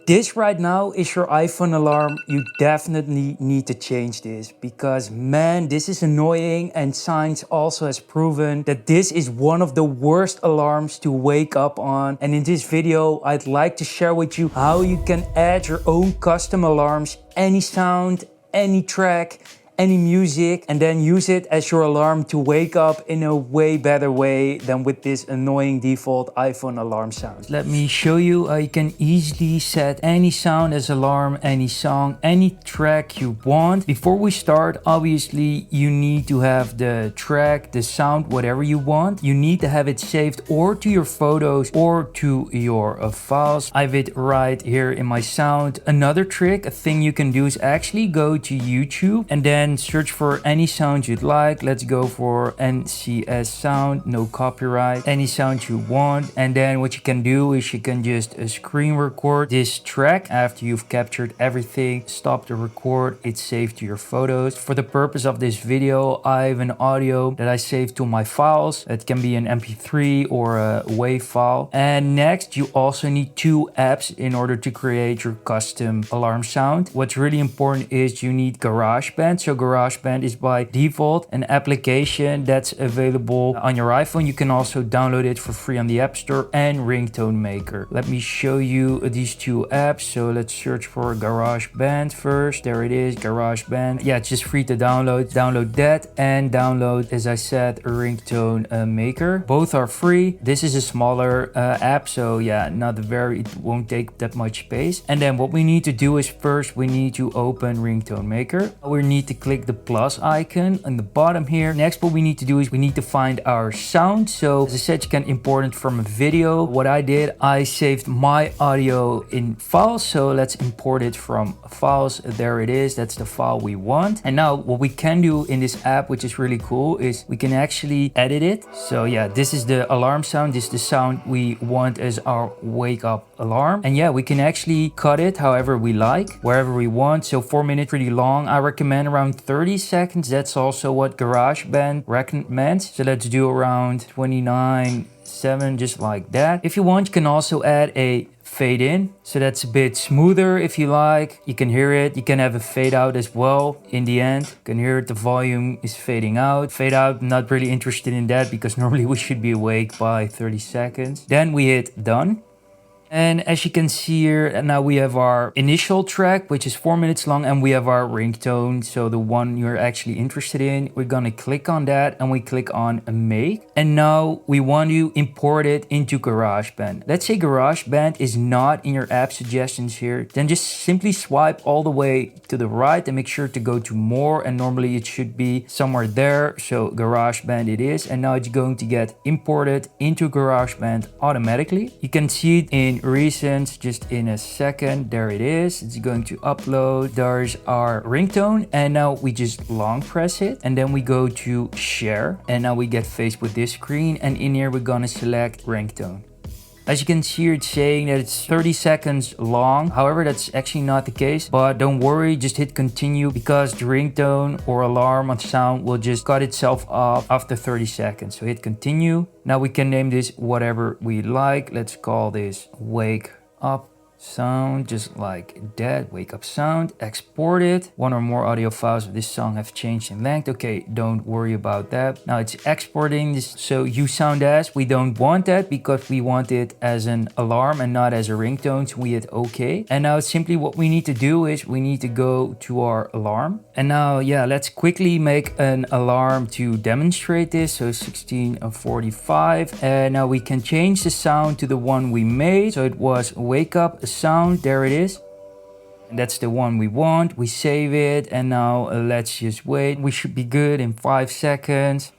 this right now is your iPhone alarm, you definitely need to change this because man, this is annoying, and science also has proven that this is one of the worst alarms to wake up on. And in this video, I'd like to share with you how you can add your own custom alarms, any sound, any track, any music, and then use it as your alarm to wake up in a way better way than with this annoying default iPhone alarm sound. Let me show you how you can easily set any sound as alarm, any song, any track you want. Before we start, obviously you need to have the track, the sound, whatever you want. You need to have it saved or to your photos or to your files. I have it right here in my sound. Another trick, a thing you can do is actually go to YouTube and then search for any sound you'd like. Let's go for NCS sound, no copyright, any sound you want. And then what you can do is you can just screen record this track. After you've captured everything, stop the record, it's saved to your photos. For the purpose of this video, I have an audio that I saved to my files. It can be an MP3 or a WAV file. And next, you also need two apps in order to create your custom alarm sound. What's really important is you need GarageBand. So GarageBand is by default an application that's available on your iPhone. You can also download it for free on the App Store, and Ringtone Maker. Let me show you these two apps. So let's search for GarageBand first. There it is, GarageBand. Yeah, it's just free to download. Download that and download, as I said, Ringtone Maker. Both are free. This is a smaller app, so yeah, it won't take that much space. And then what we need to do is first we need to open Ringtone Maker. We need to click the plus icon on the bottom here. Next, what we need to do is we need to find our sound. So as I said, you can import it from a video. What I did, I saved my audio in files. So let's import it from files. There it is. That's the file we want. And now what we can do in this app, which is really cool, is we can actually edit it. So yeah, this is the alarm sound. This is the sound we want as our wake up alarm. And yeah, we can actually cut it however we like, wherever we want. So 4 minutes, pretty long. I recommend around 30 seconds. That's also what GarageBand recommends. So let's do around 29.7, just like that. If you want, you can also add a fade in. So that's a bit smoother if you like. You can hear it. You can have a fade out as well in the end. You can hear it. The volume is fading out. Fade out, not really interested in that because normally we should be awake by 30 seconds. Then we hit done. And as you can see here, now we have our initial track, which is 4 minutes long, and we have our ringtone. So the one you're actually interested in, we're gonna click on that and we click on make. And now we want to import it into GarageBand. Let's say GarageBand is not in your app suggestions here, then just simply swipe all the way to the right and make sure to go to more. And normally it should be somewhere there. So GarageBand it is. And now it's going to get imported into GarageBand automatically. You can see it in recent just in a second. There it is. It's going to upload. There's our ringtone, and now we just long press it and then we go to share, and now we get faced with this screen, and in here we're gonna select ringtone. As you can see here, it's saying that it's 30 seconds long. However, that's actually not the case, but don't worry, just hit continue because the ringtone or alarm on sound will just cut itself off after 30 seconds. So hit continue. Now we can name this whatever we like. Let's call this wake up sound, just like that. Wake up sound. Export it. One or more audio files of this song have changed in length. Okay, don't worry about that. Now it's exporting this. So you sound as, we don't want that because we want it as an alarm and not as a ringtone. So we hit okay. And now simply what we need to do is we need to go to our alarm. And now, yeah, let's quickly make an alarm to demonstrate this. So 16:45. And now we can change the sound to the one we made. So it was wake up sound. There it is. And that's the one we want. We save it, and now let's just wait. We should be good in 5 seconds.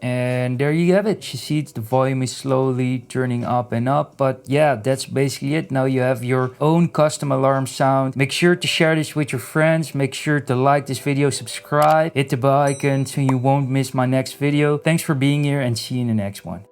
And there you have it. You see the volume is slowly turning up and up. But yeah, that's basically it. Now you have your own custom alarm sound. Make sure to share this with your friends. Make sure to like this video, subscribe, hit the bell icon so you won't miss my next video. Thanks for being here, and see you in the next one.